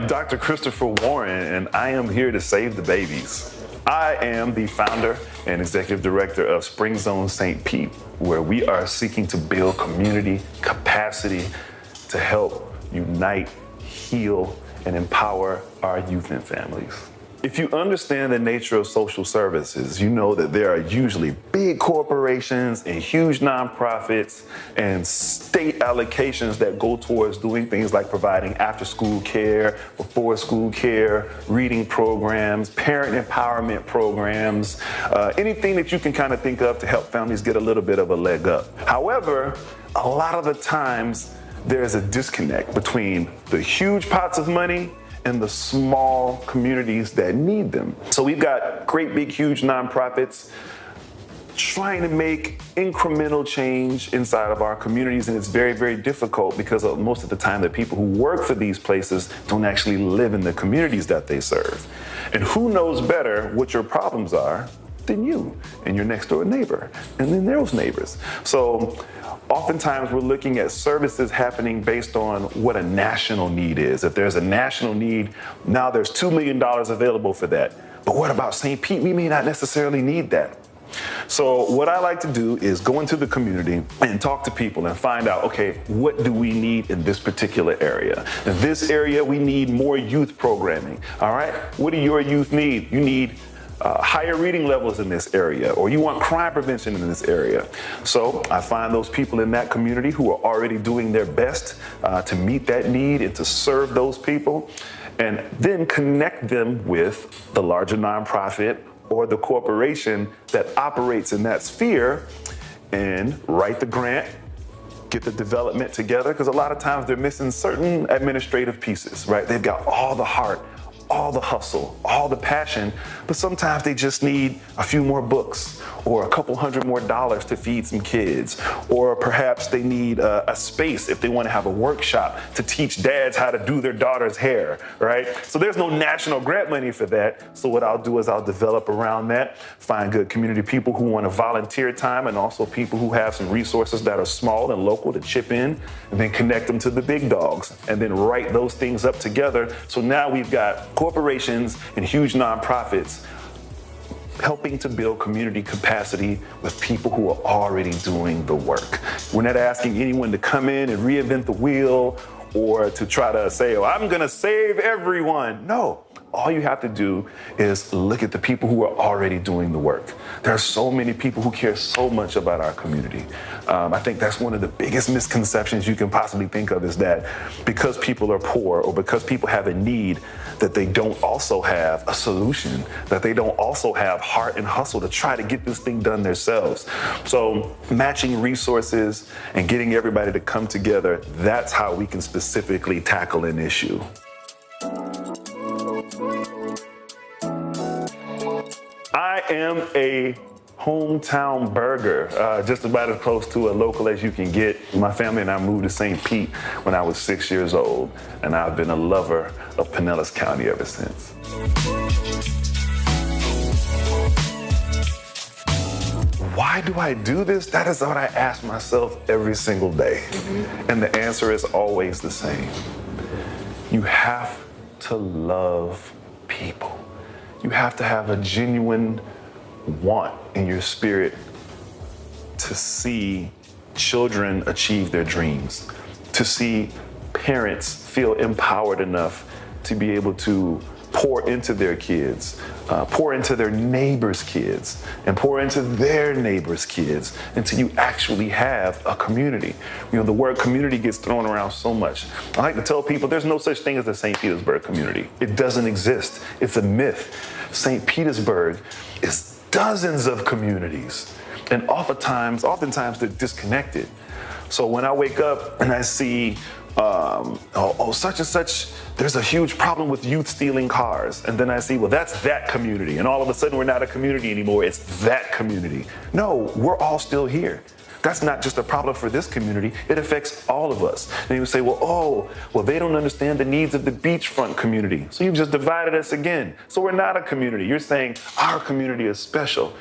Dr. Christopher Warren, and I am here to save the babies. I am the founder and executive director of SpringZone St. Pete, where we are seeking to build community capacity to help unite, heal, and empower our youth and families. If you understand the nature of social services, you know that there are usually big corporations and huge nonprofits and state allocations that go towards doing things like providing after-school care, before-school care, reading programs, parent empowerment programs, anything that you can kind of think of to help families get a little bit of a leg up. However, a lot of the times there's a disconnect between the huge pots of money and the small communities that need them. So we've got great big huge nonprofits trying to make incremental change inside of our communities, and it's very, very difficult because most of the time the people who work for these places don't actually live in the communities that they serve. And who knows better what your problems are than you and your next door neighbor and then those neighbors. So oftentimes we're looking at services happening based on what a national need is. If there's a national need, now there's $2 million available for that. But what about St. Pete? We may not necessarily need that. So what I like to do is go into the community and talk to people and find out, okay, what do we need in this particular area? In this area, we need more youth programming. All right, what do your youth need? You need higher reading levels in this area, or you want crime prevention in this area. So I find those people in that community who are already doing their best to meet that need and to serve those people, and then connect them with the larger nonprofit or the corporation that operates in that sphere, and write the grant, get the development together, because a lot of times they're missing certain administrative pieces, right? They've got all the heart, all the hustle, all the passion, but sometimes they just need a few more books or a couple $100 more to feed some kids, or perhaps they need a space if they want to have a workshop to teach dads how to do their daughter's hair, right? So there's no national grant money for that. So what I'll do is I'll develop around that, find good community people who want to volunteer time, and also people who have some resources that are small and local to chip in, and then connect them to the big dogs, and then write those things up together. So now we've got corporations and huge nonprofits helping to build community capacity with people who are already doing the work. We're not asking anyone to come in and reinvent the wheel or to try to say, oh, I'm gonna save everyone. No, all you have to do is look at the people who are already doing the work. There are so many people who care so much about our community. I think that's one of the biggest misconceptions you can possibly think of, is that because people are poor or because people have a need, that they don't also have a solution, that they don't also have heart and hustle to try to get this thing done themselves. So matching resources and getting everybody to come together, that's how we can specifically tackle an issue. I am a hometown burger, just about as close to a local as you can get. My family and I moved to St. Pete when I was 6 years old, and I've been a lover of Pinellas County ever since. Why do I do this? That is what I ask myself every single day. And the answer is always the same. You have to love people. You have to have a genuine want in your spirit to see children achieve their dreams, to see parents feel empowered enough to be able to pour into their kids, pour into their neighbors' kids, and pour into their neighbors' kids until you actually have a community. You know, the word community gets thrown around so much. I like to tell people there's no such thing as the St. Petersburg community. It doesn't exist. It's a myth. St. Petersburg is dozens of communities, and oftentimes they're disconnected. So when I wake up and I see, such and such, there's a huge problem with youth stealing cars, and then I see, well, that's that community, and all of a sudden we're not a community anymore, it's that community. No, we're all still here. That's not just a problem for this community, it affects all of us. And you would say, well, they don't understand the needs of the beachfront community. So you've just divided us again. So we're not a community. You're saying our community is special.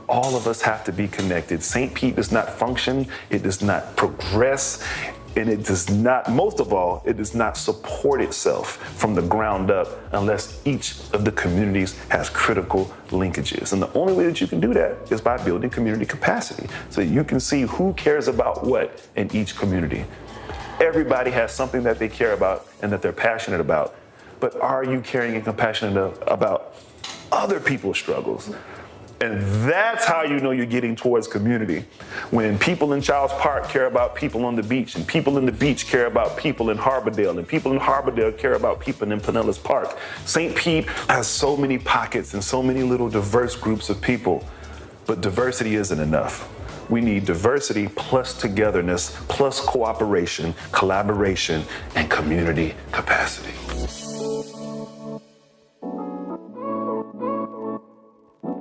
All of us have to be connected. St. Pete does not function, it does not progress And it does not, most of all, it does not support itself from the ground up unless each of the communities has critical linkages. And the only way that you can do that is by building community capacity so that you can see who cares about what in each community. Everybody has something that they care about and that they're passionate about. But are you caring and compassionate about other people's struggles? And that's how you know you're getting towards community. When people in Childs Park care about people on the beach, and people in the beach care about people in Harbordale, and people in Harbordale care about people in Pinellas Park. St. Pete has so many pockets and so many little diverse groups of people, but diversity isn't enough. We need diversity plus togetherness, plus cooperation, collaboration, and community capacity.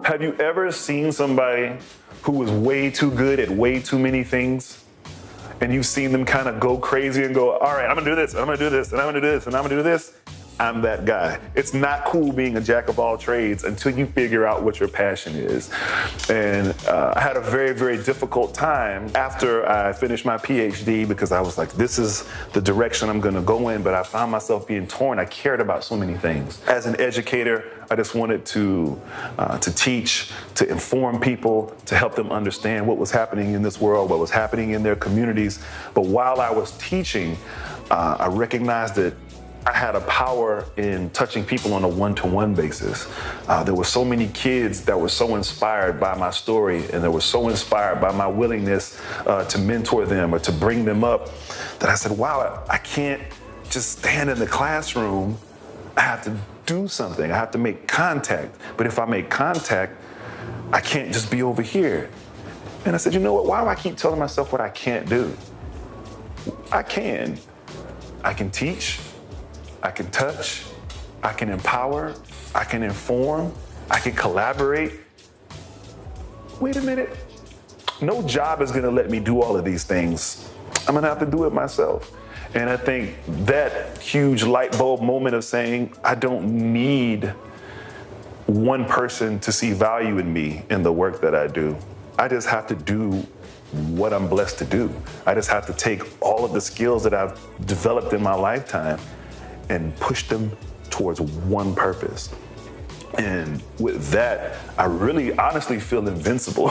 Have you ever seen somebody who was way too good at way too many things? And you've seen them kind of go crazy and go, all right, I'm gonna do this, and I'm gonna do this, and I'm gonna do this, and I'm gonna do this? I'm that guy. It's not cool being a jack of all trades until you figure out what your passion is. And I had a very, very difficult time after I finished my PhD because I was like, this is the direction I'm gonna go in, but I found myself being torn. I cared about so many things. As an educator, I just wanted to teach, to inform people, to help them understand what was happening in this world, what was happening in their communities. But while I was teaching, I recognized that I had a power in touching people on a one-to-one basis. There were so many kids that were so inspired by my story, and they were so inspired by my willingness to mentor them or to bring them up, that I said, wow, I can't just stand in the classroom. I have to do something. I have to make contact. But if I make contact, I can't just be over here. And I said, you know what? Why do I keep telling myself what I can't do? I can. I can teach. I can touch, I can empower, I can inform, I can collaborate. Wait a minute. No job is gonna let me do all of these things. I'm gonna have to do it myself. And I think that huge light bulb moment of saying, I don't need one person to see value in me in the work that I do. I just have to do what I'm blessed to do. I just have to take all of the skills that I've developed in my lifetime and push them towards one purpose. And with that, I really honestly feel invincible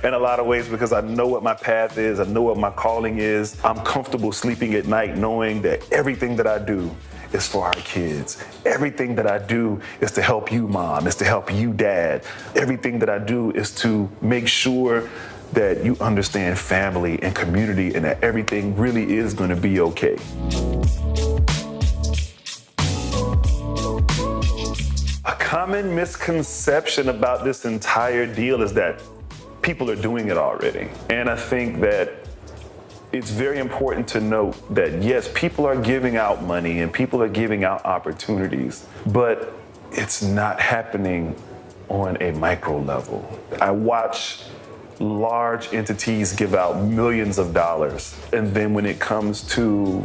in a lot of ways because I know what my path is, I know what my calling is. I'm comfortable sleeping at night knowing that everything that I do is for our kids. Everything that I do is to help you, Mom, is to help you, Dad. Everything that I do is to make sure that you understand family and community and that everything really is gonna be okay. A common misconception about this entire deal is that people are doing it already. And I think that it's very important to note that yes, people are giving out money and people are giving out opportunities, but it's not happening on a micro level. I watch large entities give out millions of dollars, and then when it comes to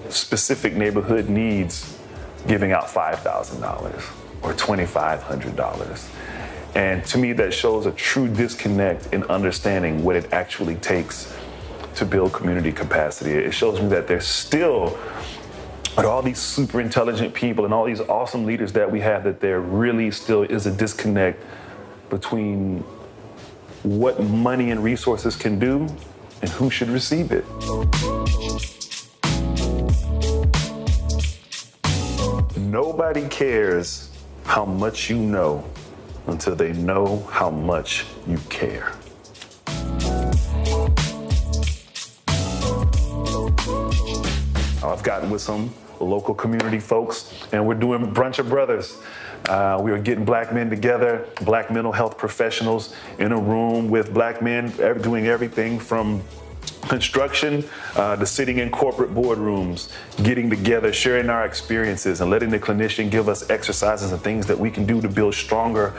specific neighborhood needs, giving out $5,000 or $2,500. And to me, that shows a true disconnect in understanding what it actually takes to build community capacity. It shows me that there's still, with all these super intelligent people and all these awesome leaders that we have, that there really still is a disconnect between what money and resources can do and who should receive it. Nobody cares how much you know until they know how much you care. I've gotten with some local community folks, and we're doing Brunch of Brothers. We are getting black men together, black mental health professionals in a room with black men doing everything from construction to sitting in corporate boardrooms, getting together, sharing our experiences, and letting the clinician give us exercises and things that we can do to build stronger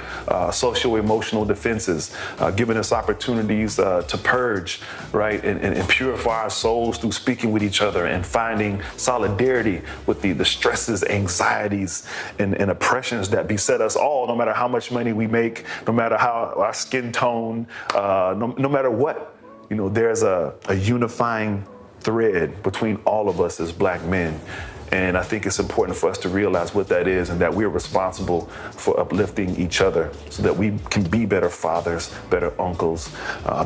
socio-emotional defenses, giving us opportunities to purge, right, and purify our souls through speaking with each other and finding solidarity with the stresses, anxieties, and oppressions that beset us all, no matter how much money we make, no matter how our skin tone, no matter what. You know, there's a unifying thread between all of us as black men. And I think it's important for us to realize what that is and that we're responsible for uplifting each other so that we can be better fathers, better uncles,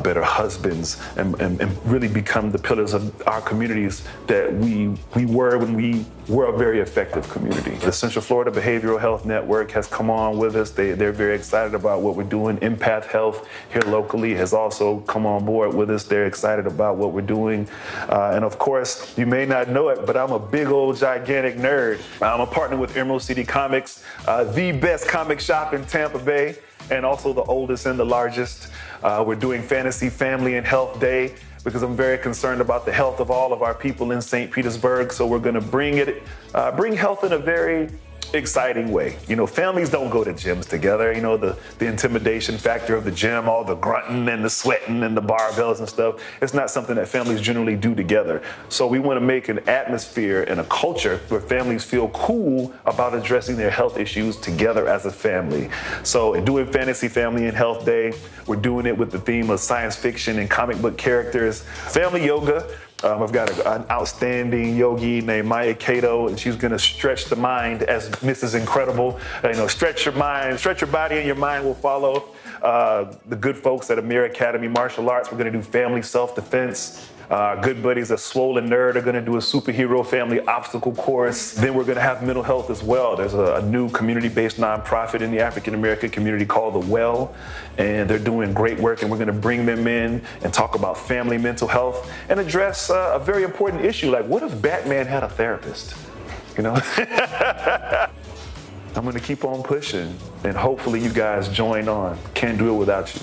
better husbands, and really become the pillars of our communities that we were when we were a very effective community. The Central Florida Behavioral Health Network has come on with us. They're very excited about what we're doing. Empath Health here locally has also come on board with us. They're excited about what we're doing. And of course, you may not know it, but I'm a big old gigantic nerd. I'm a partner with Emerald City Comics, the best comic shop in Tampa Bay, and also the oldest and the largest. We're doing Fantasy, Family, and Health Day because I'm very concerned about the health of all of our people in St. Petersburg. So we're gonna bring health in a very exciting way. You know, families don't go to gyms together. You know, the intimidation factor of the gym, all the grunting and the sweating and the barbells and stuff, it's not something that families generally do together. So we want to make an atmosphere and a culture where families feel cool about addressing their health issues together as a family. So in doing Fantasy, Family, and Health Day, we're doing it with the theme of science fiction and comic book characters, family yoga. I've got an outstanding yogi named Maya Cato, and she's gonna stretch the mind as Mrs. Incredible. Stretch your mind, stretch your body, and your mind will follow. The good folks at Amir Academy Martial Arts, we're gonna do family self-defense. Good buddies at Swollen Nerd are gonna do a superhero family obstacle course. Then we're gonna have mental health as well. There's a new community-based nonprofit in the African-American community called The Well, and they're doing great work, and we're gonna bring them in and talk about family mental health and address a very important issue, like what if Batman had a therapist? You know? I'm gonna keep on pushing, and hopefully you guys join on. Can't do it without you.